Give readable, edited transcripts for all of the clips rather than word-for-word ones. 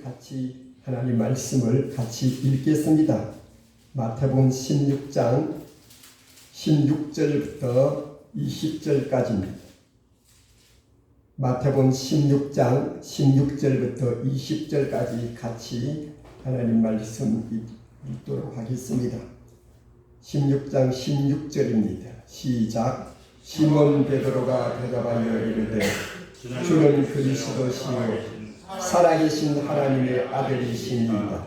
같이 하나님 말씀을 같이 읽겠습니다. 마태복음 16장 16절부터 20절까지입니다. 마태복음 16장 16절부터 20절까지 같이 하나님 말씀 읽도록 하겠습니다. 16장 16절입니다. 시작. 시몬 베드로가 대답하여 이르되 주는 그리스도시요 살아계신 하나님의 아들이시니이다.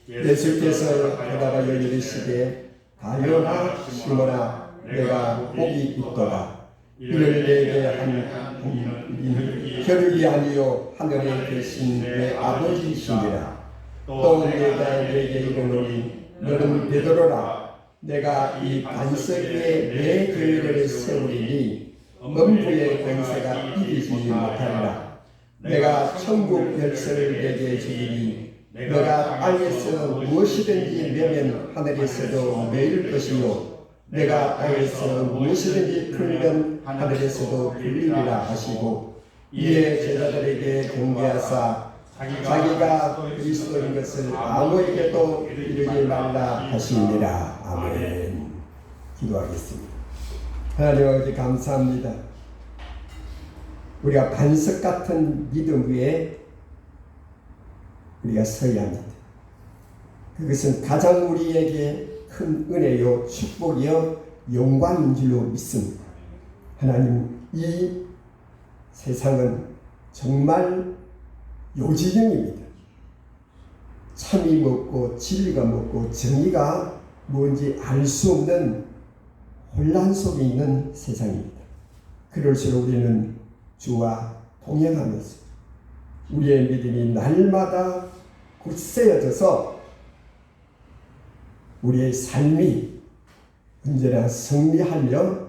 예수께서 대답하여 이르시되 가요나 시몬아 내가 복이 있도다. 이를 내게 한 이는 혈육이 아니요 하늘에 계신 내 아버지이시니라. 또 내가 내게 이르노니 너는 베드로라. 내가 이 반석 위에 내 교회를 세우리니 음부의 권세가 이기지 못하리라. 내가 천국 열쇠를 내게 주리니 내가 땅에서 무엇이든지 매면 하늘에서도 매일 것이요 내가 땅에서 무엇이든지 풀면 하늘에서도 풀리리라 하시고, 이에 제자들에게 경계하사 자기가 그리스도인 것을 아무에게도 이르지 말라 하시니라. 아멘. 기도하겠습니다. 하나님 아버지 감사합니다. 우리가 반석 같은 믿음 위에 우리가 서야 합니다. 그것은 가장 우리에게 큰 은혜요 축복이요 영광인 줄로 믿습니다. 하나님, 이 세상은 정말 요지경입니다. 참이 먹고 진리가 먹고 정의가 뭔지 알 수 없는 혼란 속에 있는 세상입니다. 그럴수록 우리는 주와 동행하면서 우리의 믿음이 날마다 굳세어져서 우리의 삶이 언제나 승리하며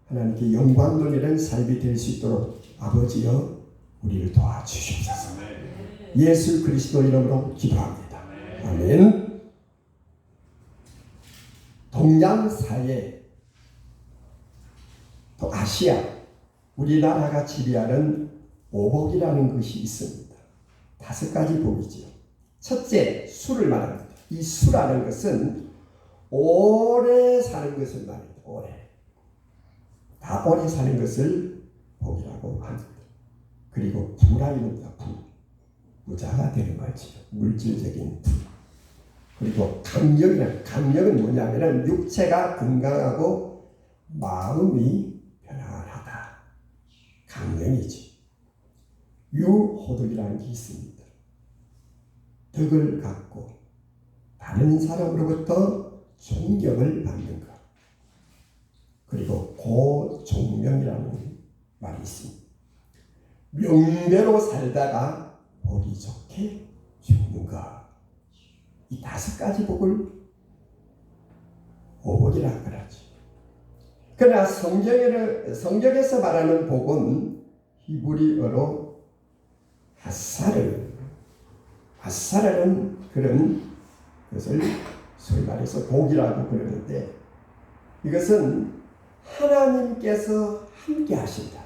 하나님께 영광 돌리는 삶이 될 수 있도록 아버지여 우리를 도와주시옵소서. 예수 그리스도 이름으로 기도합니다. 아멘. 동양사회 또 아시아 우리나라가 지배하는 오복이라는 것이 있습니다. 5가지 복이지요. 첫째, 술을 말합니다. 이 수라는 것은 오래 사는 것을 말합니다. 오래 사는 것을 복이라고 합니다. 그리고 부라입니다. 부자가 되는 거지요. 물질적인 부. 그리고 강력은 뭐냐면 육체가 건강하고 마음이 편안하다. 강령이지. 유호덕이라는 게 있습니다. 덕을 갖고 다른 사람으로부터 존경을 받는 것. 그리고 고종명이라는 말이 있습니다. 명대로 살다가 보기 좋게 죽는 것. 이 5가지 복을 오복이라고 그러지. 그러나 성경에서 말하는 복은 히브리어로 아사라는 그런 것을 소위 말해서 복이라고 그러는데, 이것은 하나님께서 함께 하신다.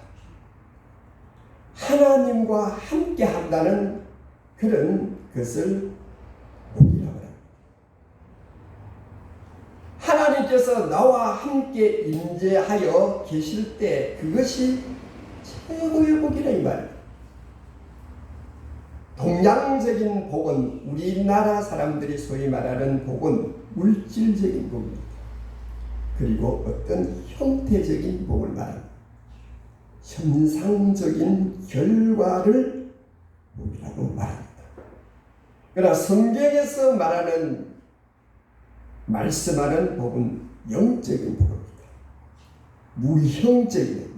하나님과 함께 한다는 그런 것을 복이라고 합니다. 하나님께서 나와 함께 임재하여 계실 때 그것이 최고의 복이라 이 말이에요. 동양적인 복은, 우리나라 사람들이 소위 말하는 복은 물질적인 복입니다. 그리고 어떤 형태적인 복을 말합니다. 현상적인 결과를 복이라고 말합니다. 그러나 성경에서 말씀하는 복은 영적인 복입니다. 무형적인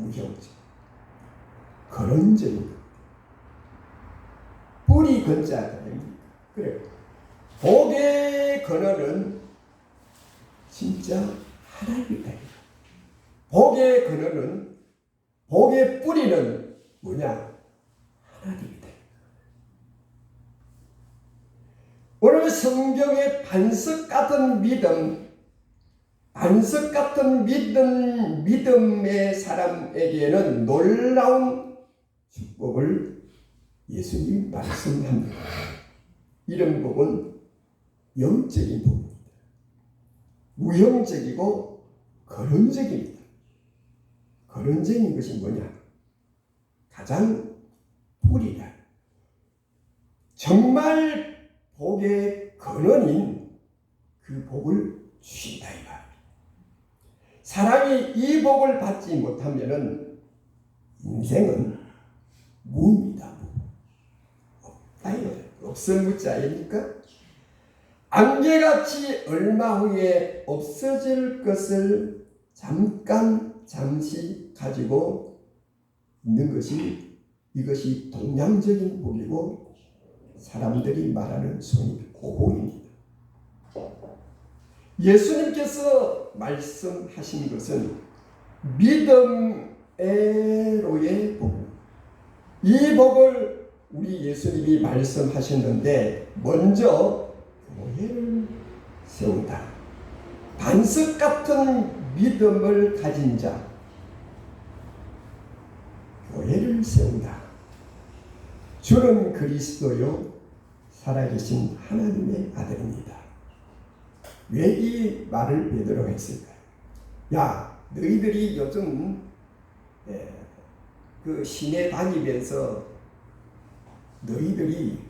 근원적인 것. 뿌리 근자가 됩니다. 그래요. 복의 근원은 진짜 하나님이다. 복의 근원은, 복의 뿌리는 뭐냐? 하나님이다. 오늘 성경의 반석 같은 믿음의 사람에게는 놀라운 축복을 예수님이 말씀합니다. 이런 복은 영적인 복입니다. 우형적이고 거론적입니다. 거론적인 것이 뭐냐? 가장 뿌리다. 정말 복의 근원인 그 복을 주신다 이 말입니다. 사람이 이 복을 받지 못하면은 인생은 무입니다. 없다 이거예요. 없을 무자 아닙니까? 안개같이 얼마 후에 없어질 것을 잠시 가지고 있는 것이 이것이 동양적인 복이고 사람들이 말하는 소위 고복입니다. 예수님께서 말씀하신 것은 믿음으로의 복. 이 복을 우리 예수님이 말씀하셨는데 먼저 교회를 세운다. 반석 같은 믿음을 가진 자 교회를 세운다. 주는 그리스도요 살아계신 하나님의 아들입니다. 왜 이 말을 베드로가 했을까요? 야, 너희들이 요즘 그 시내 다니면서 너희들이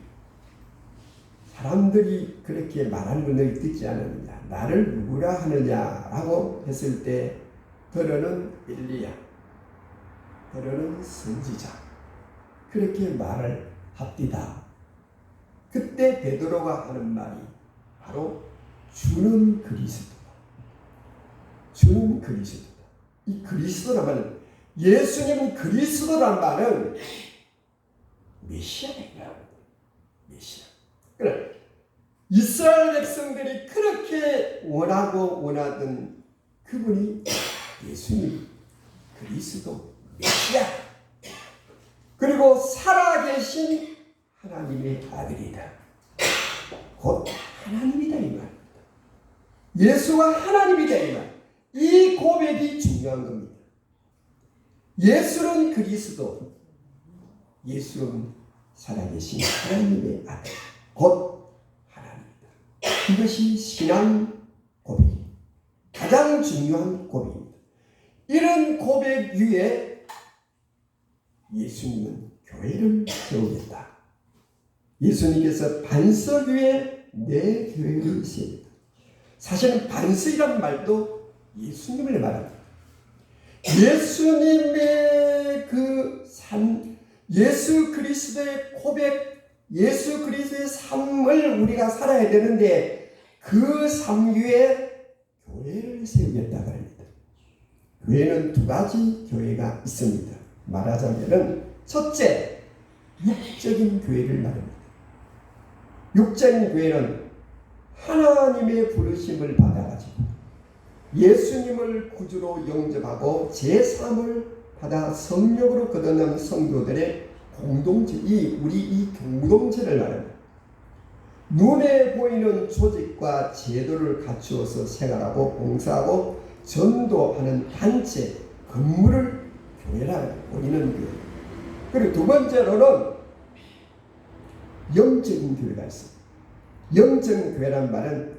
사람들이 그렇게 말하는 걸 너희 듣지 않았느냐? 나를 누구라 하느냐라고 했을 때 더러는 엘리야, 더러는 선지자 그렇게 말을 합디다. 그때 베드로가 하는 말이 바로 주는 그리스도다. 주는 그리스도다. 이 그리스도라면 예수님은 그리스도란 말은 메시아입니다. 메시아. 그래. 이스라엘 백성들이 그렇게 원하던 그분이 예수님 그리스도 메시아. 그리고 살아계신 하나님의 아들이다. 곧 하나님이다 이 말. 예수가 하나님이다 이 말. 이 고백이 중요한 겁니다. 예수는 그리스도, 예수는 살아계신 하나님의 아들, 곧 하나님이다. 이것이 신앙 고백입니다. 가장 중요한 고백입니다. 이런 고백 위에 예수님은 교회를 세우겠다. 예수님께서 반석 위에 내 교회를 세우겠다. 사실은 반석이란 말도 예수님을 말합니다. 예수님의 그 삶, 예수 그리스도의 고백, 예수 그리스도의 삶을 우리가 살아야 되는데 그 삶 위에 교회를 세우겠다고 합니다. 교회는 두 가지 교회가 있습니다. 말하자면은 첫째, 육적인 교회를 말합니다. 육적인 교회는 하나님의 부르심을 받아가지고 예수님을 구주로 영접하고 제3을 받아 성령으로 거듭난 성도들의 공동체, 우리 이 공동체를 말합니다. 눈에 보이는 조직과 제도를 갖추어서 생활하고 봉사하고 전도하는 단체, 건물을 교회라 우리는 교회. 그리고 두 번째로는 영적인 교회가 있습니다. 영적인 교회란 말은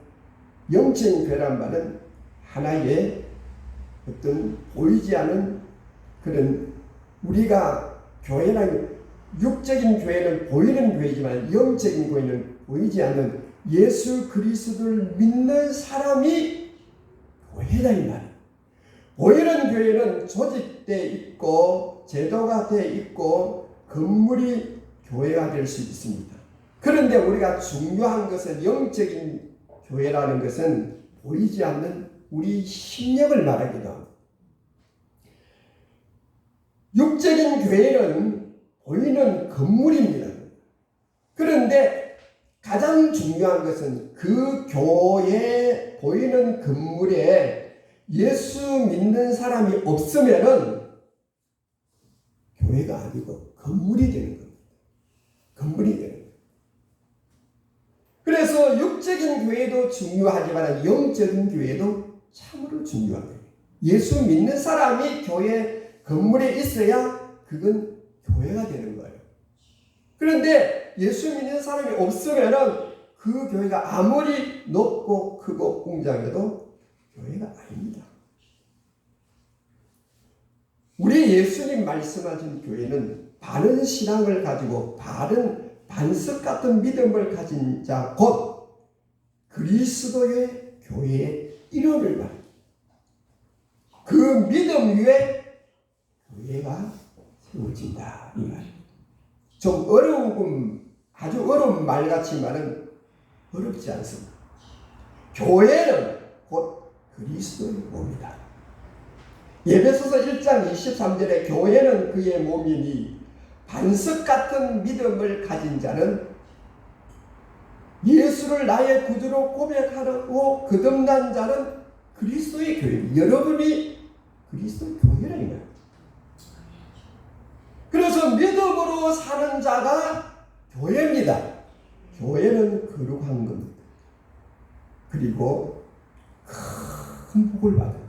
하나의 어떤 보이지 않은 그런 우리가 교회란 육적인 교회는 보이는 교회지만 영적인 교회는 보이지 않는 예수 그리스도를 믿는 사람이 교회다 이 말이에요. 보이는 교회는 조직되어 있고 제도가 되어 있고 건물이 교회가 될 수 있습니다. 그런데 우리가 중요한 것은 영적인 교회라는 것은 보이지 않는 우리 심령을 말하기도 합니다. 육적인 교회는 보이는 건물입니다. 그런데 가장 중요한 것은 그 교회 보이는 건물에 예수 믿는 사람이 없으면은 교회가 아니고 건물이 되는 겁니다. 건물이 되는 겁니다. 그래서 육적인 교회도 중요하지만 영적인 교회도 참으로 중요한 거예요. 예수 믿는 사람이 교회 건물에 있어야 그건 교회가 되는 거예요. 그런데 예수 믿는 사람이 없으면은 그 교회가 아무리 높고 크고 웅장해도 교회가 아닙니다. 우리 예수님 말씀하신 교회는 바른 신앙을 가지고 바른 반석 같은 믿음을 가진 자 곧 그리스도의 교회의 일원을 말합니다. 그 믿음 위에 교회가 세워진다 이 말입니다. 좀 아주 어려운 말 같지만은 어렵지 않습니다. 교회는 곧 그리스도의 몸이다. 에베소서 1장 23절에 교회는 그의 몸이니 반석 같은 믿음을 가진 자는 예수를 나의 구주로 고백하고 거듭난 자는 그리스도의 교회. 여러분이 그리스도의 교회라는 거예요. 그래서 믿음으로 사는 자가 교회입니다. 교회는 거룩한 겁니다. 그리고 큰 복을 받은 거예요.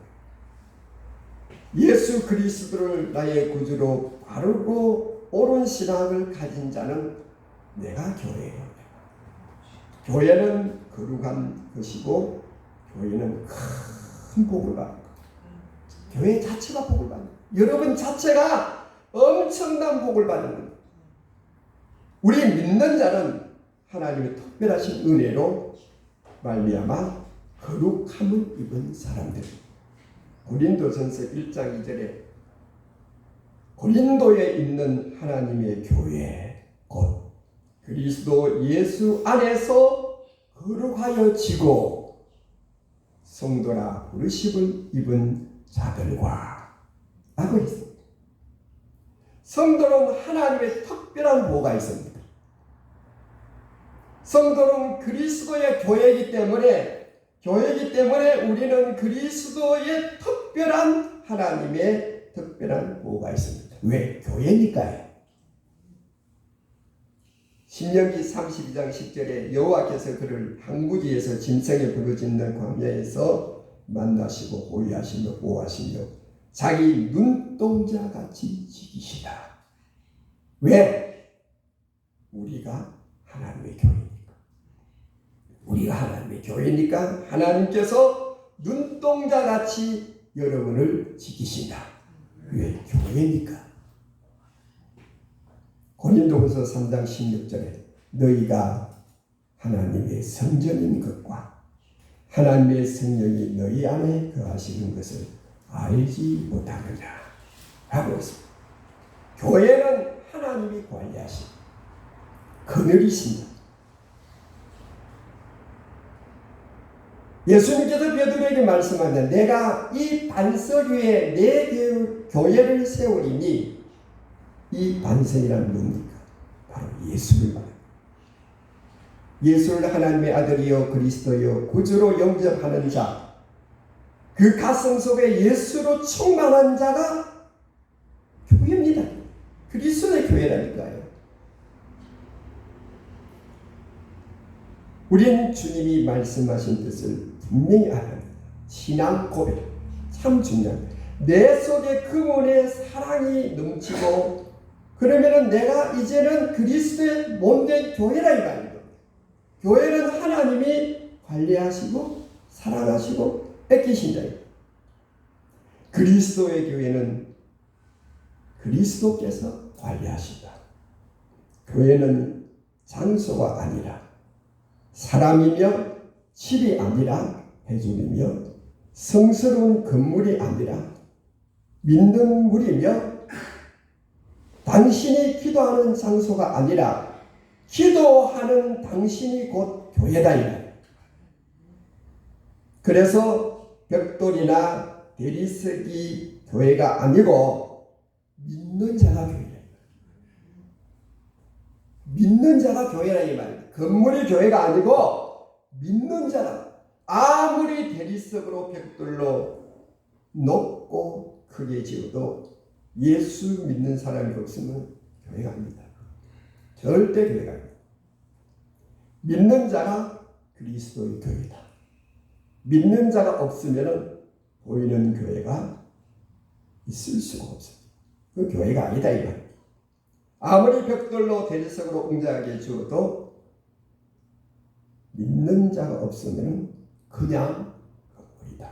예수 그리스도를 나의 구주로 바르고 옳은 신앙을 가진 자는 내가 교회예요. 교회는 거룩한 것이고 교회는 큰 복을 받는 거예요. 교회 자체가 복을 받는 거예요. 여러분 자체가 엄청난 복을 받는 거예요. 우리 믿는 자는 하나님의 특별하신 은혜로 말미암아 거룩함을 입은 사람들. 고린도전서 1장 2절에 고린도에 있는 하나님의 교회 곧 그리스도 예수 안에서 거룩하여 지고 성도라 부르심을 입은 자들과 라고 했습니다. 성도는 하나님의 특별한 보호가 있습니다. 성도는 그리스도의 교회이기 때문에 우리는 그리스도의 특별한 하나님의 특별한 보호가 있습니다. 왜? 교회니까요. 신명기 32장 10절에 여호와께서 그를 항구지에서 짐승에 부르짖는 광야에서 만나시고 보호하시며 보호하시며 자기 눈동자같이 지키시다. 왜? 우리가 하나님의 교회니까. 우리가 하나님의 교회니까 하나님께서 눈동자같이 여러분을 지키신다. 왜? 교회니까. 고린도후서 3장 16절에 너희가 하나님의 성전인 것과 하나님의 성령이 너희 안에 거하시는 것을 알지 못하느냐 라고 했습니다. 교회는 하나님이 관리하신 그늘이십니다. 예수님께서 베드로에게 말씀하는데 내가 이 반석 위에 내 교회를 세우리니 이 반석이란 뭡니까? 바로 예수를 말합니다. 예수를 하나님의 아들이요 그리스도요 구주로 영접하는 자, 그 가슴 속에 예수로 충만한 자가 교회입니다. 그리스도의 교회라니까요. 우리는 주님이 말씀하신 뜻을 분명히 알아야 합니다. 신앙 고백 참 중요합니다. 내 속에 그분의 사랑이 넘치고 그러면은 내가 이제는 그리스도의 몸된 교회라 이 말입니다. 교회는 하나님이 관리하시고 사랑하시고 뺏기신다. 그리스도의 교회는 그리스도께서 관리하신다. 교회는 장소가 아니라 사람이며 집이 아니라 회중이며 성스러운 건물이 아니라 믿는 물이며 당신이 기도하는 장소가 아니라 기도하는 당신이 곧 교회다. 그래서 벽돌이나 대리석이 교회가 아니고 믿는 자가 교회다. 믿는 자가 교회라 이 말입니다. 건물이 교회가 아니고 믿는 자라. 아무리 대리석으로 벽돌로 높고 크게 지어도 예수 믿는 사람이 없으면 교회가 아닙니다. 절대 교회가 아닙니다. 믿는 자가 그리스도의 교회다. 믿는 자가 없으면 보이는 교회가 있을 수가 없습니다. 그 교회가 아니다 이 말입니다. 아무리 벽돌로 대리석으로 웅장하게 지어도 믿는 자가 없으면 그냥 건물이다.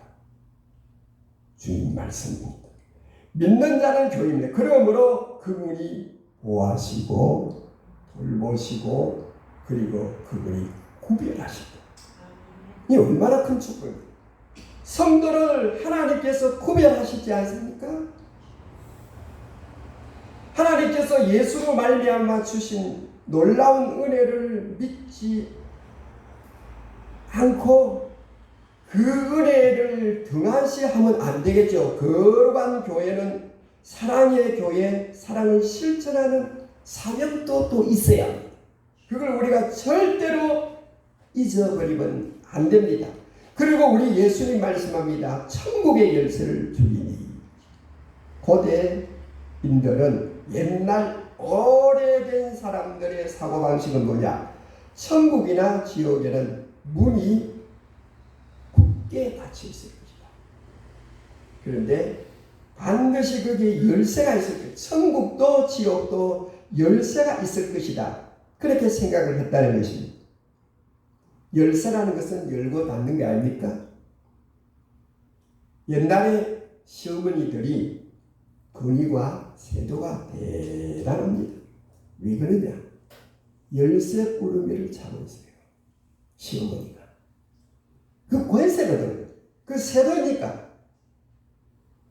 주님 말씀입니다. 믿는 자는 교회입니다. 그러므로 그분이 보호하시고 돌보시고 그리고 그분이 구별하신다. 이 얼마나 큰 축복입니다. 성도를 하나님께서 구별하시지 않습니까? 하나님께서 예수로 말미암아 주신 놀라운 은혜를 믿지 않고 그 은혜를 등한시하면 안 되겠죠. 거룩한 교회는 사랑의 교회, 사랑을 실천하는 사명도 또 있어야 합니다. 그걸 우리가 절대로 잊어버리면 안 됩니다. 그리고 우리 예수님 말씀합니다. 천국의 열쇠를 주리니. 고대인들은 옛날 오래된 사람들의 사고방식은 뭐냐? 천국이나 지옥에는 문이 굳게 닫혀 있을 것이다. 그런데 반드시 거기에 열쇠가 있을 것이다. 천국도 지옥도 열쇠가 있을 것이다. 그렇게 생각을 했다는 것입니다. 열쇠라는 것은 열고 닫는 게 아닙니까? 옛날에 시어머니들이 근위와 세도가 대단합니다. 왜 그러냐? 열쇠 꾸러미를 차고 있어요. 시어머니가. 그 권세거든요. 그 세도니까.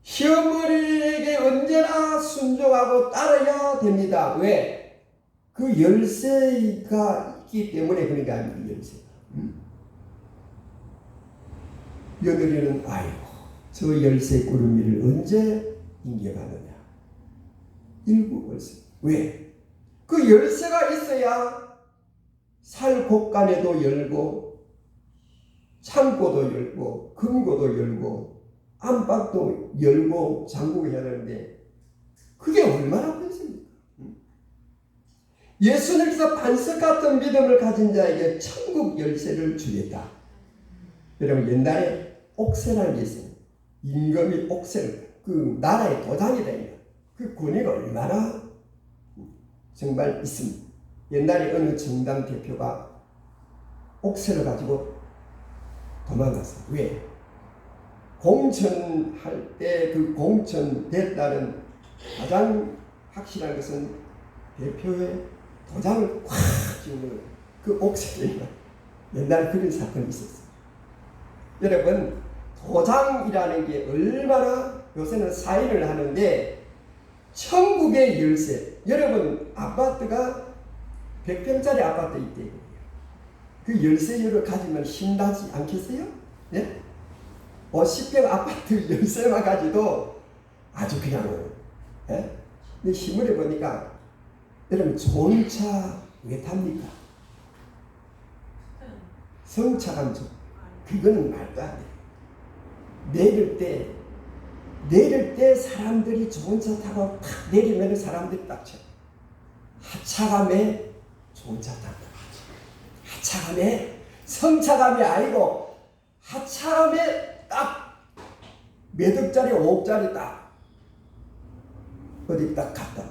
시어머니에게 언제나 순종하고 따라야 됩니다. 왜? 그 열쇠가 있기 때문에. 그러니까 그 열쇠. 며느리는 아이고 저 열쇠 꾸러미를 언제 인격하느냐. 일구월세. 왜? 그 열쇠가 있어야 살 곳간에도 열고 창고도 열고 금고도 열고 안방도 열고 잠그고 해야 되는데 그게 얼마나 큰습니까? 예수님께서 반석 같은 믿음을 가진 자에게 천국 열쇠를 주겠다. 여러분 옛날에 옥새라는 게 있어요. 임금이 옥새를 그 나라의 도장이다. 그 권위가 얼마나 정말 있습니다. 옛날에 어느 정당 대표가 옥새를 가지고 도망갔어요. 왜? 공천할 때 그 공천됐다는 가장 확실한 것은 대표의 도장을 꽉 쥐는 그 옥새입니다. 옛날에 그런 사건이 있었어요. 여러분 도장이라는 게 얼마나 요새는 사인을 하는데 천국의 열쇠. 여러분 아파트가 100평짜리 아파트 있대요. 그 열쇠를 가지면 신나지 않겠어요? 예? 50평 아파트 열쇠만 가지도 아주 그냥 예? 근데 신문에 보니까 여러분 좋은 차 왜 탑니까? 성차감 좀 그거는 말도 안 돼. 내릴 때 사람들이 좋은 차 타고 탁 내리면 사람들이 딱 쳐. 하차감에 좋은 차 타고 하차감에 성차감이 아니고 하차감에 딱 몇 억짜리 5억짜리 딱 어디 딱 갔다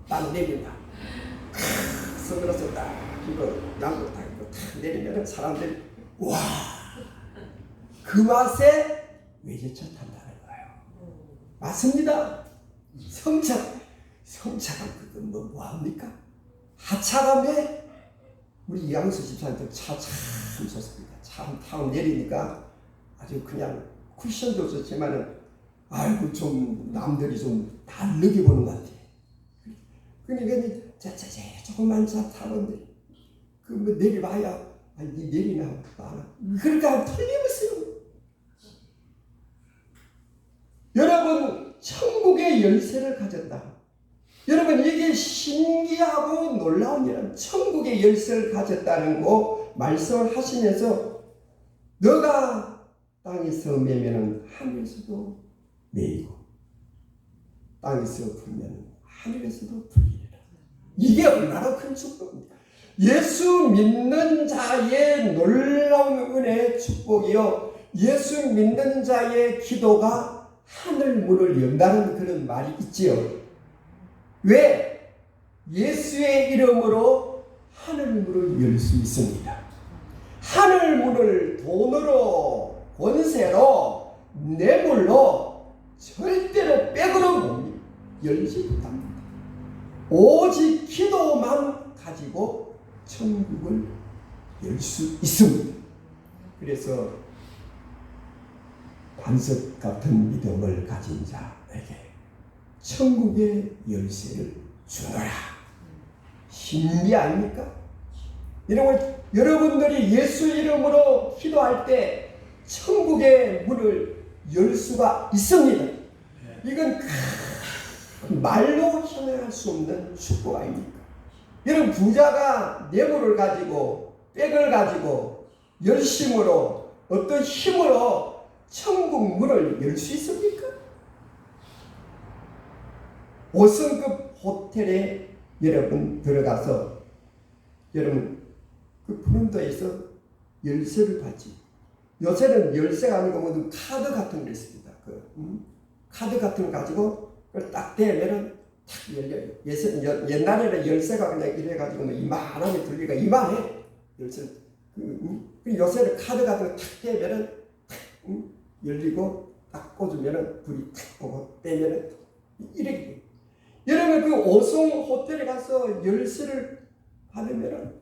딱 내린다. 선글라스 딱 이거 양복 딱 이거 탁 내리면 사람들이 와 그 맛에 외제차 탄다는 거예요. 맞습니다. 성차감 그건 뭐합니까? 하차감에 우리 이양수 집사님도 차 참 좋습니다. 차 타고 내리니까 아주 그냥 쿠션도 좋지만은 아이고 좀 남들이 좀 다르게 보는 것 같아. 그러니까 조금만 차 타는데 그 뭐 내려봐야 아니 내리나 마나 그러니까 틀림없어요. 여러분 천국의 열쇠를 가졌다. 여러분 이게 신기하고 놀라운 일은 천국의 열쇠를 가졌다는 거 말씀을 하시면서 너가 땅에서 매면은 하늘에서도 매이고 땅에서 풀면 하늘에서도 풀리리라. 이게 얼마나 큰 축복입니까? 예수 믿는 자의 놀라운 은혜의 축복이요. 예수 믿는 자의 기도가 하늘 문을 연다는 그런 말이 있지요. 왜? 예수의 이름으로 하늘 문을 열 수 있습니다. 하늘 하늘 문을 돈으로, 권세로, 뇌물로 절대로 백으로 못 열지 못합니다. 오직 기도만 가지고 천국을 열 수 있습니다. 그래서 반석 같은 믿음을 가진 자에게 천국의 열쇠를 주노라. 신비 아닙니까? 여러분들이 예수 이름으로 기도할 때 천국의 문을 열 수가 있습니다. 이건 말로 형용할 수 없는 축복 아닙니까? 여러분, 부자가 뇌물을 가지고 백을 가지고 열심으로 어떤 힘으로 천국 문을 열 수 있습니까? 5성급 호텔에 여러분 들어가서 여러분 그 프론트에서 열쇠를 받지. 요새는 열쇠가 아니고 모두 카드 같은 거 있습니다. 카드 같은 거 가지고 그걸 딱 대면은 탁 열려요. 옛날에는 열쇠가 그냥 이래가지고 뭐 이만하게 들리가 이만해. 열쇠. 요새는 카드 같은 거 탁 대면은 탁 열리고 딱 꽂으면은 불이 탁 오고 빼면은 이렇게. 여러분 그 5성 호텔에 가서 열쇠를 받으면은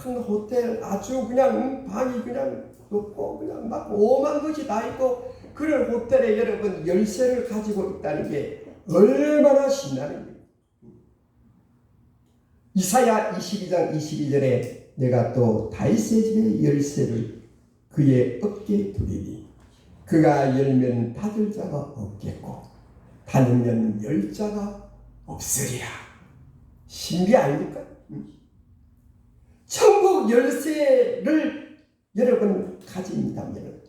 큰 호텔 아주 그냥 방이 그냥 높고 그냥 막 오만 것이 다 있고 그런 호텔에 여러분 열쇠를 가지고 있다는 게 얼마나 신나는 거예요. 이사야 22장 22절에 내가 또 다윗의 집의 열쇠를 그의 어깨에 두리니 그가 열면 닫을 자가 없겠고 닫으면 열 자가 없으리라. 신비 아닙니까? 천국 열쇠를 여러분 가진다면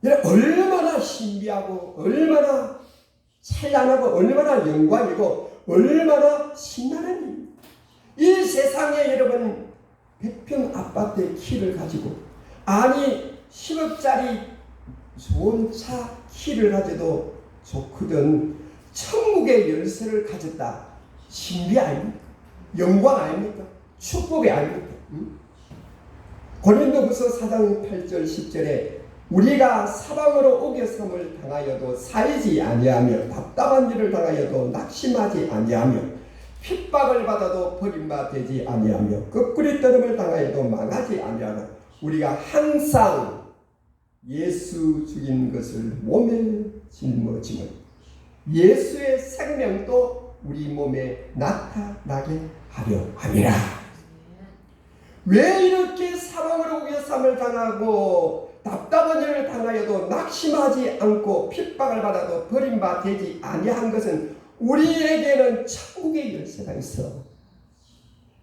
여러분 얼마나 신비하고 얼마나 찬란하고 얼마나 영광이고 얼마나 신나는 일입니다. 이 세상에 여러분 100평 아파트의 키를 가지고 아니 10억짜리 좋은 차 키를 가져도 좋거든 천국의 열쇠를 가졌다. 신비 아닙니까? 영광 아닙니까? 축복이 아닙니까? 고린도후서 4장 8절 10절에 우리가 사방으로 오겨섬을 당하여도 사이지 아니하며 답답한 일을 당하여도 낙심하지 아니하며 핍박을 받아도 버림받지 아니하며 거꾸리 떠름을 당하여도 망하지 아니하며 우리가 항상 예수 죽인 것을 몸에 짊어지면 예수의 생명도 우리 몸에 나타나게 하려 함이라. 왜 이렇게 사방으로 오겨쌈을 당하고 답답한 일을 당하여도 낙심하지 않고 핍박을 받아도 버림받지 아니한 것은 우리에게는 천국의 열쇠가 있어.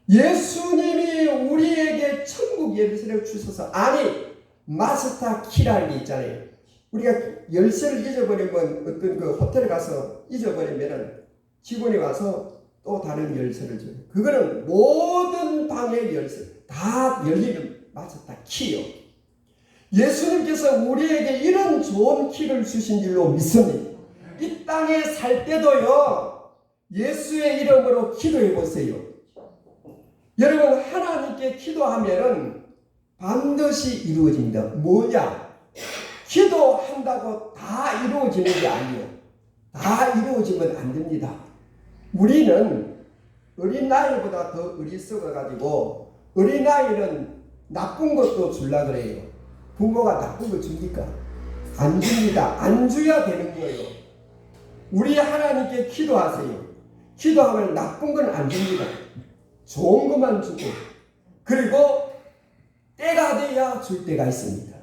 예수님이 우리에게 천국 열쇠를 주셔서 아니 마스터 키라는 게 있잖아요. 우리가 열쇠를 잊어버리면 어떤 그 호텔에 가서 잊어버리면 직원이 와서 또 다른 열쇠를 줘요. 그거는 모든 방의 열쇠 다 열리는 마스터 키요. 예수님께서 우리에게 이런 좋은 키를 주신 줄로 믿습니다. 이 땅에 살 때도요 예수의 이름으로 기도해 보세요. 여러분 하나님께 기도하면은 반드시 이루어집니다. 뭐냐? 기도한다고 다 이루어지는 게 아니에요. 다 이루어지면 안 됩니다. 우리는 어린아이보다 더 어리석어가지고 어린아이는 나쁜 것도 주려고 그래요. 부모가 나쁜 거 줍니까? 안 줍니다. 안 줘야 되는 거예요. 우리 하나님께 기도하세요. 기도하면 나쁜 건 안 줍니다. 좋은 것만 주고 그리고 때가 돼야 줄 때가 있습니다.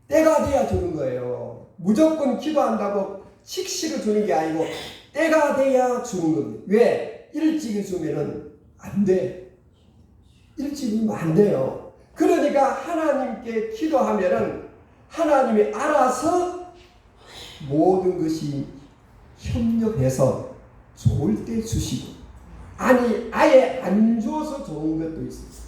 때가 돼야 주는 거예요. 무조건 기도한다고 식시를 주는 게 아니고 때가 돼야 주는 겁니다. 왜? 일찍 주면은 안 돼. 일찍 주면 안 돼요. 그러니까 하나님께 기도하면은 하나님이 알아서 모든 것이 협력해서 좋을 때 주시고 아니 아예 안 줘서 좋은 것도 있습니다.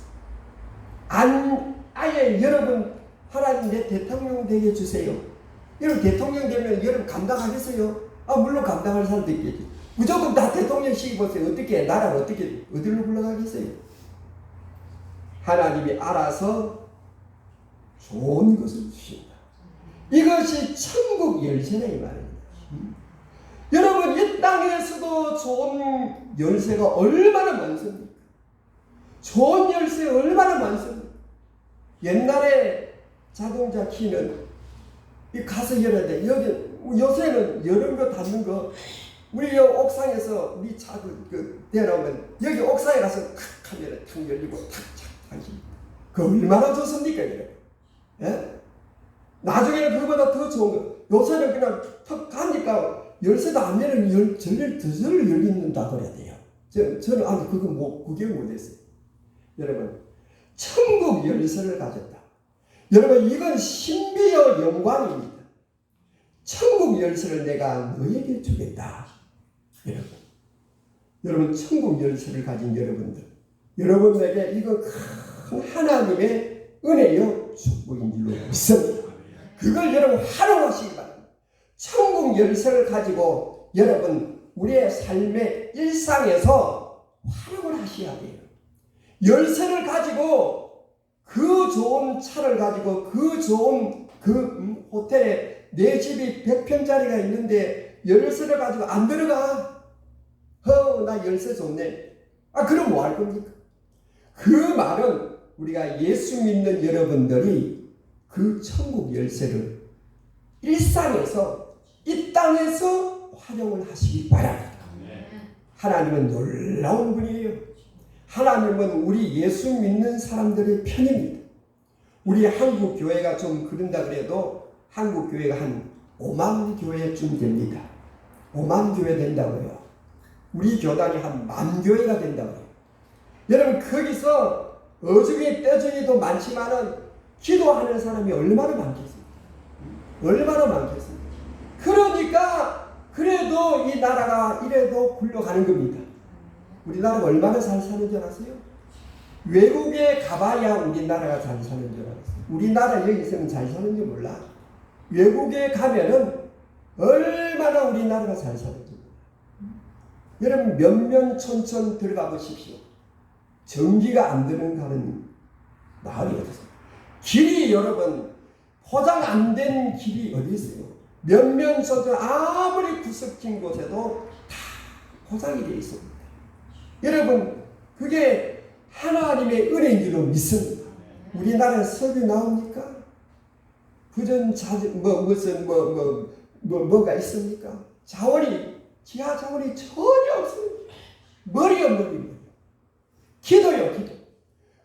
아예 여러분 하나님 내 대통령 되게 주세요. 여러분 대통령 되면 여러분 감당하겠어요? 물론 감당할 사람도 있겠지. 무조건 다 대통령 시켜보세요. 어떻게 나라를 어떻게 어디로 굴러가겠어요? 하나님이 알아서 좋은 것을 주신다. 이것이 천국 열쇠다 이 말입니다. 여러분 이 땅에서도 좋은 열쇠가 얼마나 많습니까? 좋은 열쇠 얼마나 많습니까? 옛날에 자동차 키는 이 가서 열어야 돼. 여기 요새는 여는 거 닫는 거 우리 옥상에서 우리 차 대놓으면 여기 옥상에 가서 탁 하면 탁 열리고 탁탁 그 얼마나 좋습니까? 예? 나중에는 그거보다 더 좋은 거. 요새는 그냥 턱 가니까 열쇠도 안 열리면 저를 열린다 그래야 돼요. 저는 아직 그거 구경 못했어요. 여러분, 천국 열쇠를 가졌다. 여러분, 이건 신비의 영광입니다. 천국 열쇠를 내가 너에게 주겠다. 여러분, 천국 열쇠를 가진 여러분에게 이거 큰 하나님의 은혜요 축복인 줄로 믿습니다. 그걸 여러분 활용하시기 바랍니다. 천국 열쇠를 가지고 여러분 우리의 삶의 일상에서 활용을 하셔야 돼요. 열쇠를 가지고 그 좋은 차를 가지고 그 좋은 호텔에 내 집이 100평짜리가 있는데 열쇠를 가지고 안 들어가. 나 열쇠 좋네. 그럼 뭐 할 겁니까? 그 말은 우리가 예수 믿는 여러분들이 그 천국 열쇠를 일상에서 이 땅에서 활용을 하시기 바랍니다. 하나님은 놀라운 분이에요. 하나님은 우리 예수 믿는 사람들의 편입니다. 우리 한국 교회가 좀 그런다 그래도 한국 교회가 한 5만 교회쯤 됩니다. 5만 교회 된다고요. 우리 교단이 한 1만 교회가 된다고요. 여러분 거기서 어중이 떠중이도 많지만은 기도하는 사람이 얼마나 많겠습니까? 얼마나 많겠습니까? 그러니까 그래도 이 나라가 이래도 굴러가는 겁니다. 우리나라가 얼마나 잘 사는 줄 아세요? 외국에 가봐야 우리나라가 잘 사는 줄 알았어요. 우리나라 여기 있으면 잘 사는 줄 몰라. 외국에 가면은 얼마나 우리나라가 잘 사는지 몰라. 여러분 면면촌촌 들어가 보십시오. 전기가 안 들어가는 마을이 어디서? 길이 여러분 포장 안 된 길이 어디 있어요? 면면촌촌 아무리 구석진 곳에도 다 포장이 되어 있습니다. 여러분 그게 하나님의 은혜인 줄로 믿습니다. 우리나라에 석유 나옵니까? 부전 뭐가 있습니까? 지하 자원이 전혀 없습니다. 머리 없는 일이에요. 기도요, 기도.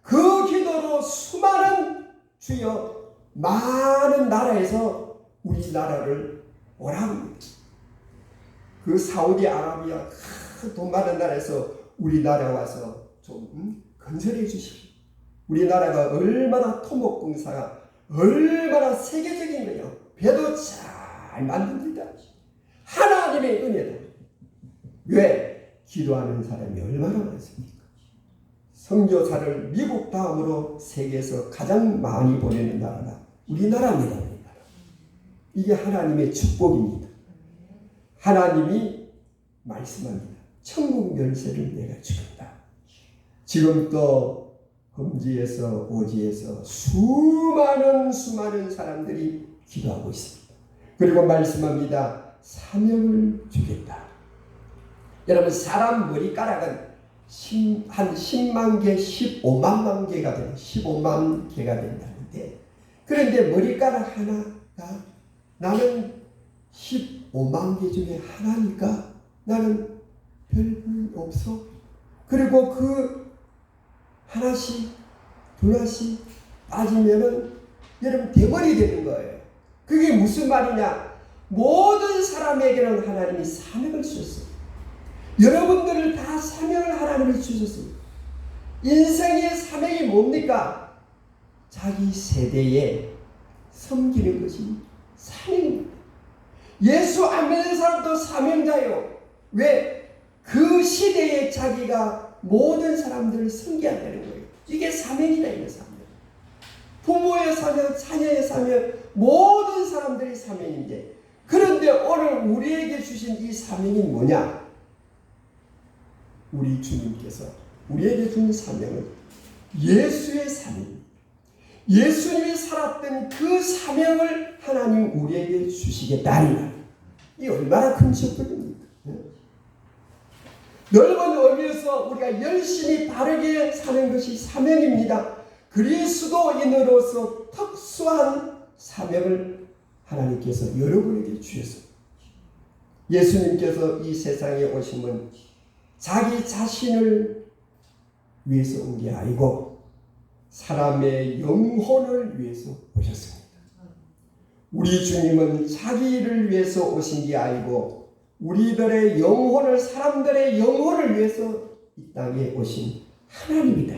그 기도로 수많은 주여 많은 나라에서 우리나라를 오랍니다. 그 사우디아라비아 돈 많은 나라에서 우리나라 와서 좀 건설해 주십시오. 우리나라가 얼마나 토목공사가 얼마나 세계적인 거예요. 배도 잘 만듭니다. 하나님의 은혜다. 왜? 기도하는 사람이 얼마나 많습니까? 선교사를 미국 다음으로 세계에서 가장 많이 보내는 나라가 우리나라입니다. 이게 하나님의 축복입니다. 하나님이 말씀합니다. 천국 열쇠를 내가 주겠다. 지금 또 험지에서 오지에서 수많은 사람들이 기도하고 있습니다. 그리고 말씀합니다. 사명을 주겠다. 여러분 사람 머리카락은 한 10만 개, 15만 개가 돼요. 15만 개가 된다는데 그런데 머리카락 하나가 나는 15만 개 중에 하나니까 나는 별볼 없어. 그리고 그 하나씩 둘씩 빠지면은 여러분 대벌이 되는 거예요. 그게 무슨 말이냐? 모든 사람에게는 하나님이 사명을 주셨어요. 여러분들을 다 사명을 하나님이 주셨습니다. 인생의 사명이 뭡니까? 자기 세대에 섬기는 것이 사명입니다. 예수 안 믿는 사람도 사명자예요. 왜? 그 시대에 자기가 모든 사람들을 섬겨야 되는 거예요. 이게 사명이다. 이게 사명. 부모의 사명, 자녀의 사명, 모든 사람들이 사명인데 그런데 오늘 우리에게 주신 이 사명이 뭐냐? 우리 주님께서 우리에게 준 사명은 예수의 사명, 예수님이 살았던 그 사명을 하나님 우리에게 주시겠다는 이 얼마나 큰 축복입니까? 넓은 의미에서 우리가 열심히 바르게 사는 것이 사명입니다. 그리스도인으로서 특수한 사명을 하나님께서 여러분에게 주셨습니다. 예수님께서 이 세상에 오심은 자기 자신을 위해서 온 게 아니고 사람의 영혼을 위해서 오셨습니다. 우리 주님은 자기를 위해서 오신 게 아니고 우리들의 영혼을, 사람들의 영혼을 위해서 이 땅에 오신 하나님이다.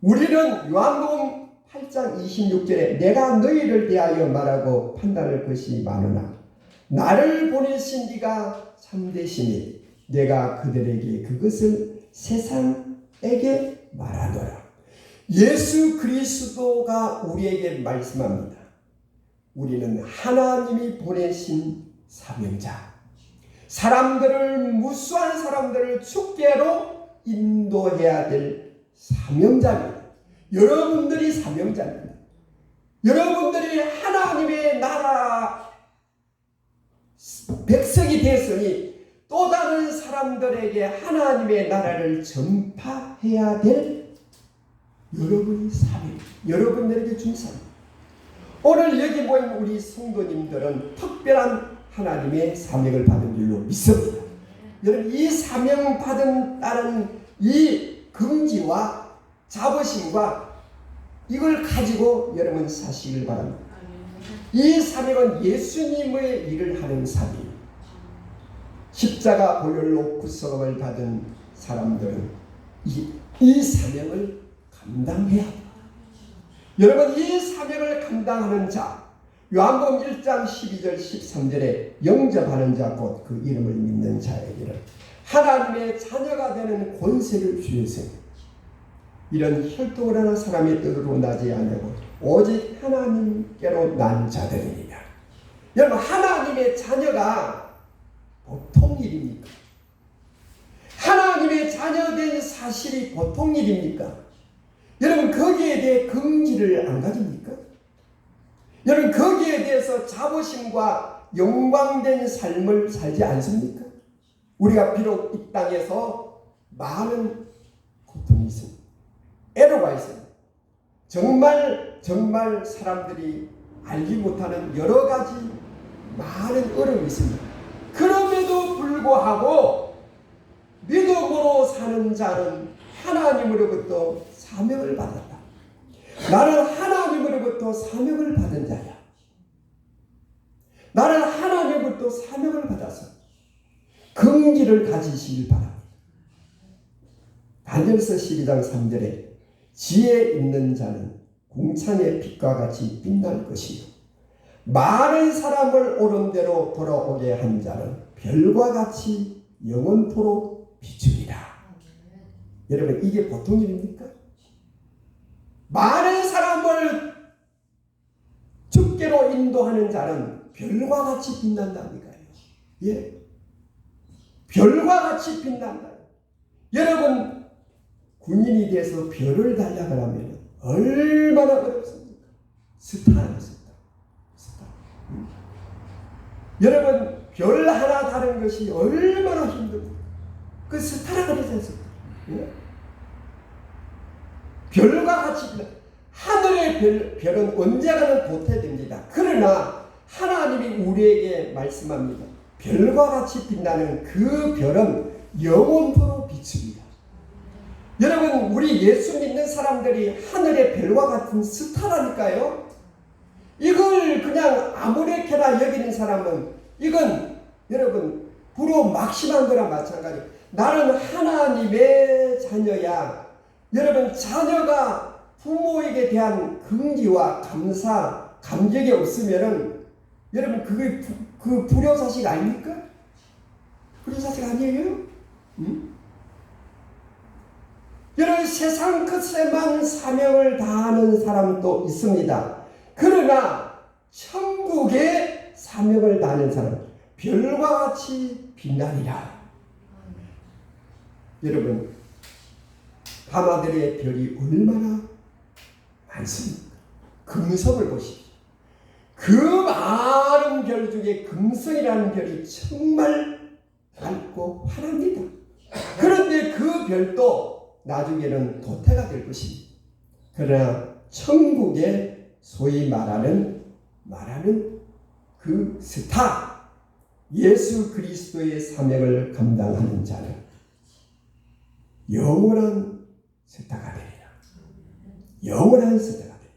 우리는 요한복음 8장 26절에 내가 너희를 대하여 말하고 판단할 것이 많으나 나를 보내신 이가 참되시니 내가 그들에게 그것을 세상에게 말하노라. 예수 그리스도가 우리에게 말씀합니다. 우리는 하나님이 보내신 사명자, 사람들을, 무수한 사람들을 주께로 인도해야 될 사명자입니다. 여러분들이 사명자입니다. 여러분들이 하나님의 나라 백성이 됐으니 또 다른 사람들에게 하나님의 나라를 전파해야 될 여러분의 사명, 여러분들에게 준 사명. 오늘 여기 모인 우리 성도님들은 특별한 하나님의 사명을 받은 줄로 믿습니다. 여러분, 이 사명 받은다는 이 긍지와 자부심과 이걸 가지고 여러분 사시길 바랍니다. 이 사명은 예수님의 일을 하는 사명. 십자가 보혈로 구속함을 받은 사람들은 이 사명을 감당해야 합니다. 여러분, 이 사명을 감당하는 자, 요한복음 1장 12절 13절에 영접하는 자 곧 그 이름을 믿는 자에게는 하나님의 자녀가 되는 권세를 주셨으니 이런 혈통을 하는 사람의 뜻으로 나지 아니하고 오직 하나님께로 난 자들이니라. 여러분, 하나님의 자녀가 보통 일입니까? 하나님의 자녀된 사실이 보통 일입니까? 여러분, 거기에 대해 긍지를 안 가집니까? 여러분, 거기에 대해서 자부심과 영광된 삶을 살지 않습니까? 우리가 비록 이 땅에서 많은 고통이 있습니다. 애로가 있습니다. 정말 사람들이 알지 못하는 여러 가지 많은 어려움이 있습니다. 그럼에도 불구하고 믿음으로 사는 자는 하나님으로부터 사명을 받았다. 나는 하나님으로부터 사명을 받은 자야. 나는 하나님으로부터 사명을 받아서 긍지를 가지시길 바랍니다. 다니엘서 12장 3절에 지혜 있는 자는 궁창의 빛과 같이 빛날 것이요 많은 사람을 옳은 대로 돌아오게 한 자는 별과 같이 영원토록 비추리라. 여러분, 이게 보통 일입니까? 많은 사람을 주께로 인도하는 자는 별과 같이 빛난다니까요. 예, 별과 같이 빛난다. 여러분, 군인이 돼서 별을 달라고 하면 얼마나 어렵습니까? 스타. 여러분, 별 하나 다른 것이 얼마나 힘듭니까? 그 스타라고 그러지 않습니까? 예? 별과 같이 하늘의 별은 언제가는 도태됩니다. 그러나 하나님이 우리에게 말씀합니다. 별과 같이 빛나는 그 별은 영원토록 비춥니다. 여러분, 우리 예수 믿는 사람들이 하늘의 별과 같은 스타라니까요. 이걸 그냥 아무렇게나 여기는 사람은 이건 여러분 부로 막심한 거랑 마찬가지예요. 나는 하나님의 자녀야. 여러분, 자녀가 부모에게 대한 긍지와 감사, 감격이 없으면은 여러분 그게 그 불효사실 아닙니까? 불효사실 아니에요? 여러분, 세상 끝에만 사명을 다하는 사람도 있습니다. 그러나 천국에 사명을 다하는 사람, 별과 같이 빛나리라. 여러분, 밤하늘의 별이 얼마나 많습니까? 금성을 보십시오. 그 많은 별 중에 금성이라는 별이 정말 밝고 환합니다. 그런데 그 별도 나중에는 도태가 될 것입니다. 그러나 천국에 소위 말하는 그 스타, 예수 그리스도의 사명을 감당하는 자는 영원한 스타가 되리라. 영원한 스타가 되리라.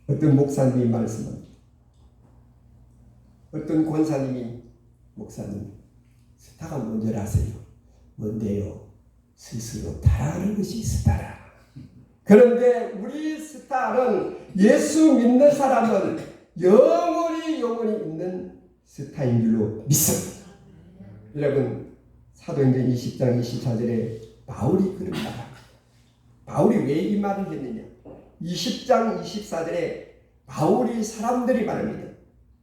어떤 목사님이 말씀합니다. 어떤 권사님이 목사님, 스타가 뭔지 아세요? 뭔데요? 스스로 달아가는 것이 스타라. 그런데 우리 스타는, 예수 믿는 사람은 영원히 있는 스타인 줄로 믿습니다. 여러분, 사도행전 20장 24절에 바울이 그런 말합니다. 바울이 왜 이 말을 했느냐? 20장 24절에 바울이 사람들이 말합니다.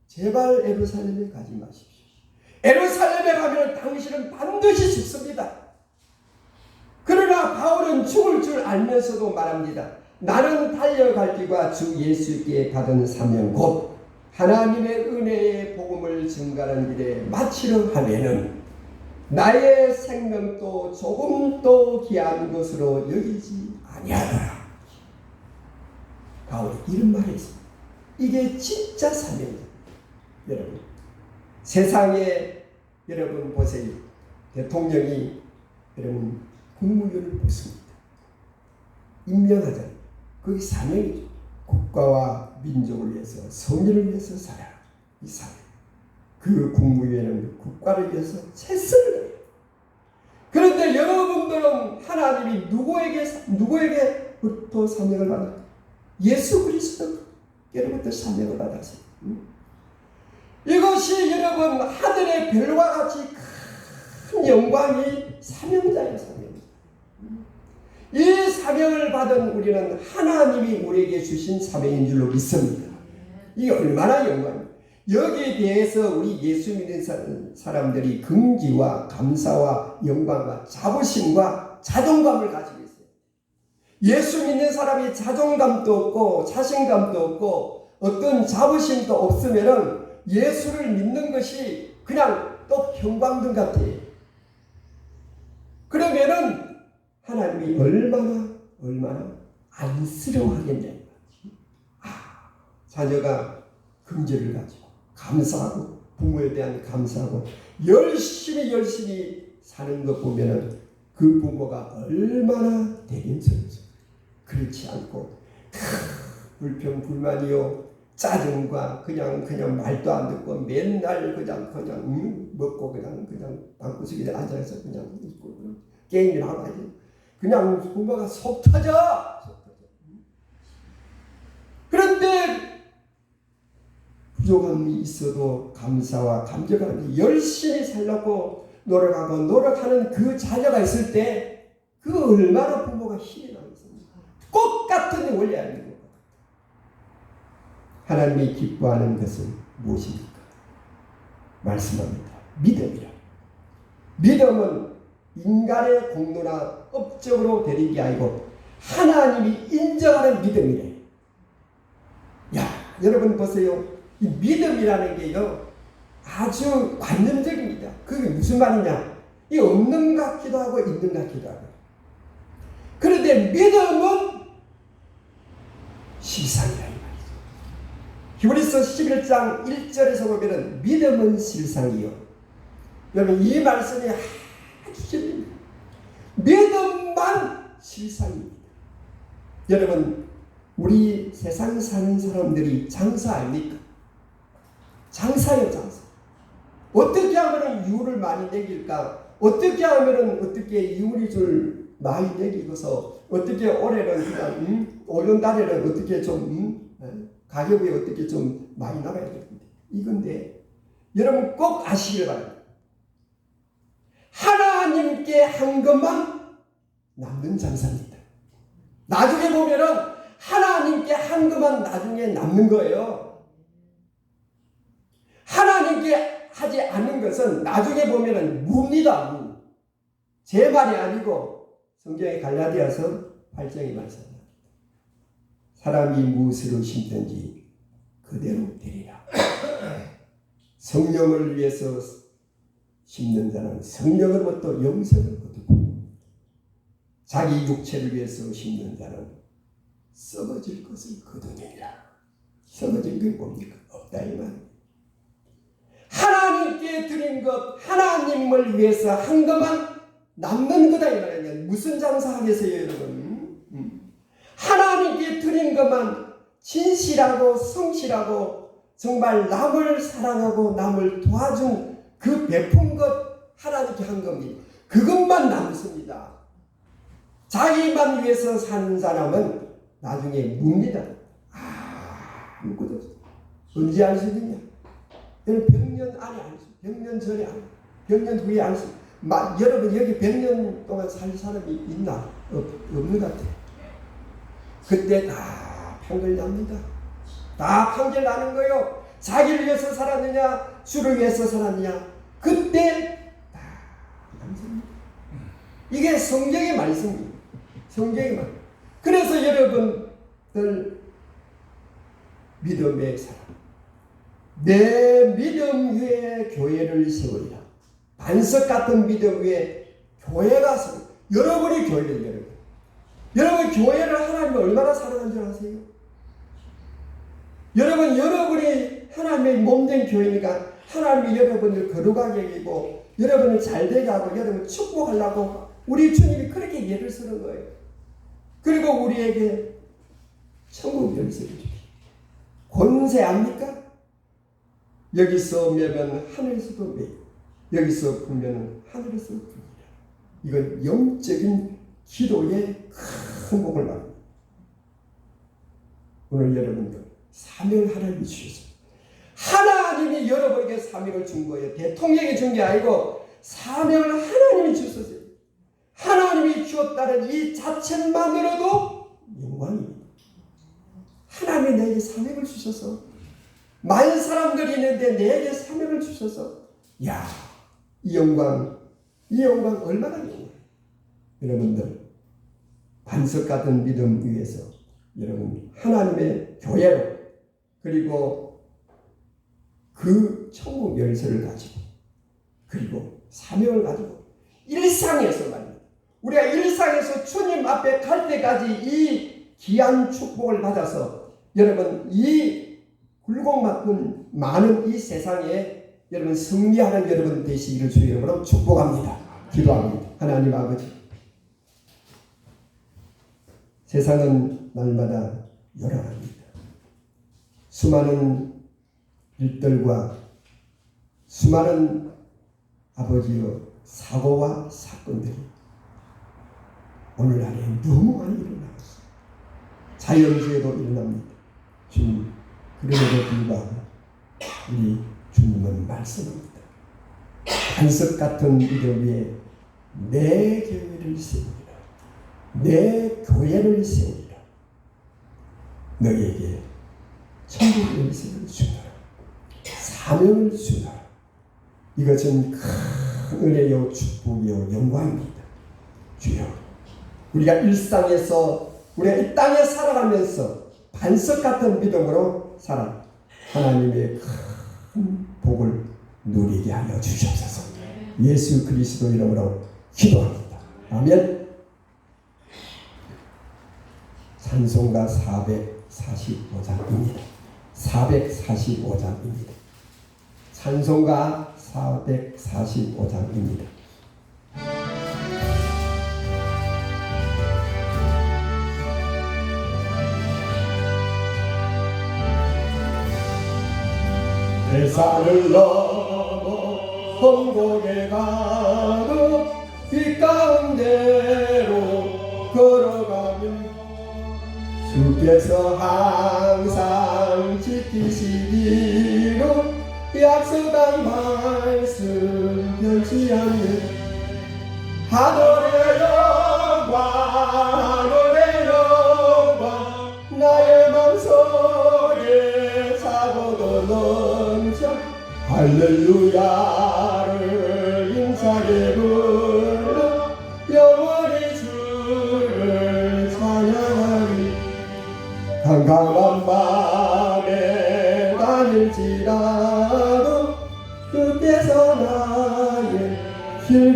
제발 예루살렘에 가지 마십시오. 예루살렘에 가면 당신은 반드시 죽습니다. 그러나 바울은 죽을 줄 알면서도 말합니다. 나는 달려갈기가 주 예수께 받은 사명 곧 하나님의 은혜의 복음을 증가하는 일에 마치려 하면은 나의 생명도 조금도 귀한 것으로 여기지 아니하노라. 바울이 이런 말을 했습니다. 이게 진짜 사명입니다. 여러분, 세상에 여러분 보세요. 대통령이 여러분 국무위원을 뽑습니다. 임명하잖아요. 그게 사명이죠. 국가와 민족을 위해서, 성리를 위해서 살아라. 이 사명. 그 국무위원은 국가를 위해서 최선을 다해요. 그런데 여러분들은 하나님이 누구에게부터 사명을 받았어요? 예수 그리스도께로부터 사명을 받았어요. 이것이 여러분 하늘의 별과 같이 큰 영광이 사명자의 사명입니다. 이 사명을 받은 우리는 하나님이 우리에게 주신 사명인 줄로 믿습니다. 이게 얼마나 영광입니다. 여기에 대해서 우리 예수 믿는 사람들이 긍지와 감사와 영광과 자부심과 자존감을 가지고 있어요. 예수 믿는 사람이 자존감도 없고 자신감도 없고 어떤 자부심도 없으면은 예수를 믿는 것이 그냥 또 형광등 같아요. 그러면은 하나님이 얼마나 안쓰러워하겠냐. 자녀가 긍지를 가지고 감사하고 부모에 대한 감사하고 열심히 사는 것 보면은 그 부모가 얼마나 대견스럽죠. 그렇지 않고 불평 불만이요 짜증과 그냥 말도 안 듣고 맨날 그냥 먹고 그냥 방구석에 앉아서 그냥 있고 게임을 하고 하지. 그냥 부모가 속 터져. 그런데 부족함이 있어도 감사와 감격하는 열심히 살려고 노력하는 그 자녀가 있을 때 그 얼마나 부모가 힘이 나겠습니까? 똑같은 원리 아닙니까? 하나님이 기뻐하는 것은 무엇입니까? 말씀합니다. 믿음이라. 믿음은 인간의 공로나 업적으로 되는 게 아니고 하나님이 인정하는 믿음이래. 야, 여러분 보세요. 이 믿음이라는 게요 아주 관념적입니다. 그게 무슨 말이냐? 이 없는 것 같기도 하고 있는 것 같기도 하고. 그런데 믿음은 실상이라 이 말이죠. 히브리서 11장 1절에서 보면은 믿음은 실상이요. 여러분 이 말씀이 아주 진리입니다. 믿음만 실상입니다. 여러분 우리 세상 사는 사람들이 장사 아닙니까? 장사예요, 장사. 어떻게 하면 이윤을 많이 내길까? 어떻게 하면 어떻게 이윤이 좀 많이 내기고서 어떻게 올해는 그냥 올 달에는 어떻게 좀 가격이 어떻게 좀 많이 나가야 되는데 이건데 여러분 꼭 아시길 바랍니다. 하나님께 한 것만 남는 장사입니다. 나중에 보면은 하나님께 한 것만 나중에 남는 거예요. 하나님께 하지 않는 것은 나중에 보면은 무입니다. 무. 제 말이 아니고 성경의 갈라디아서 8장에 말씀합니다. 사람이 무엇으로 심든지 그대로 되리라. 성령을 위해서 심는 자는 성령으로부터 영생을 거두고 자기 육체를 위해서 심는 자는 썩어질 것을 거두느니라. 썩어질 게 뭡니까? 없다 이 말. 하나님께 드린 것, 하나님을 위해서 한 것만 남는 거다 이 말이에요. 무슨 장사하겠어요 여러분? 하나님께 드린 것만 진실하고 성실하고 정말 남을 사랑하고 남을 도와준 그 베푼 것 하나님께 한 겁니다. 그것만 남습니다. 자기만 위해서 사는 사람은 나중에 묵니다. 아무것도 없어. 언제 알 수 있느냐? 100년 안에 알 수, 100년 전에 알 수, 100년 후에 알 수. 여러분 여기 100년 동안 살 사람이 있나? 없는 것 같아요. 그때 다 판결 납니다. 다 판결 나는 거요. 자기를 위해서 살았느냐, 주를 위해서 살았느냐. 그때 다 남습니다. 이게 성경의 말씀입니다. 성경의 말. 그래서 여러분들 믿음의 사람, 내 믿음 위에 교회를 세우리라. 반석 같은 믿음 위에 교회가 세우리라. 여러분이 교회를 여러분 교회를 하나님이 얼마나 사랑한 줄 아세요? 여러분이 하나님의 몸된 교회니까 하나님이 여러분을 거룩하게 여기고 여러분을 잘되게 하고 여러분을 축복하려고 우리 주님이 그렇게 예를 쓰는 거예요. 그리고 우리에게 천국 열쇠를 주기. 권세 압니까? 여기서 매면 하늘에서도 매요. 여기서 불면 하늘에서 불리라. 이건 영적인 기도의 큰 복을 받습니다. 오늘 여러분들 사명을 하나님이 주셨습니다. 하나님이 여러분에게 사명을 준 거예요. 대통령이 준 게 아니고 사명을 하나님이 주셨어요. 하나님이 주었다는 이 자체만으로도 영광입니다. 하나님이 내게 사명을 주셔서 많은 사람들이 있는데 내게 사명을 주셔서 야, 이 영광 얼마나 영광. 여러분들 반석 같은 믿음 위에서 여러분 하나님의 교회로 그리고 그 천국 열쇠를 가지고 그리고 사명을 가지고 일상에서 말입니다. 우리가 일상에서 주님 앞에 갈 때까지 이 귀한 축복을 받아서 여러분 이 굴곡맞은 많은 이 세상에 여러분 승리하는 여러분 되시기를 주의 이름으로 축복합니다. 기도합니다. 하나님 아버지, 세상은 날마다 요란합니다. 수많은 일들과 수많은 아버지의 사고와 사건들이 오늘날에 너무 많이 일어나고 자연재해도 일어납니다. 주님, 그럼에도 불구하고 우리 주님은 말씀합니다. 반석 같은 믿음 위에 내 교회를 세우리라. 내 교회를 세우리라. 너에게 천국 열쇠를 주노라. 사명을 주노라. 이것은 큰 은혜요 축복이요 영광입니다. 주여, 우리가 일상에서 우리가 이 땅에 살아가면서 반석 같은 믿음으로 살아 하나님의 큰 복을 누리게 하여 주시옵소서. 예수 그리스도 이름으로 기도합니다. 아멘. 찬송가 445장입니다. 445장입니다. 찬송가 445장입니다. 대산을 넘어 험곡에 가도 빛 가운데로 걸어가면 주께서 항상 지키시기로 약속한 말씀 변치 않는 하늘의 영광 하늘의 영광 나의 맘속에 사고도 넘쳐 할렐루야를 힘차게 불러 영원히 주 캄캄한 밤에 다닐지라도 주께서 나의 길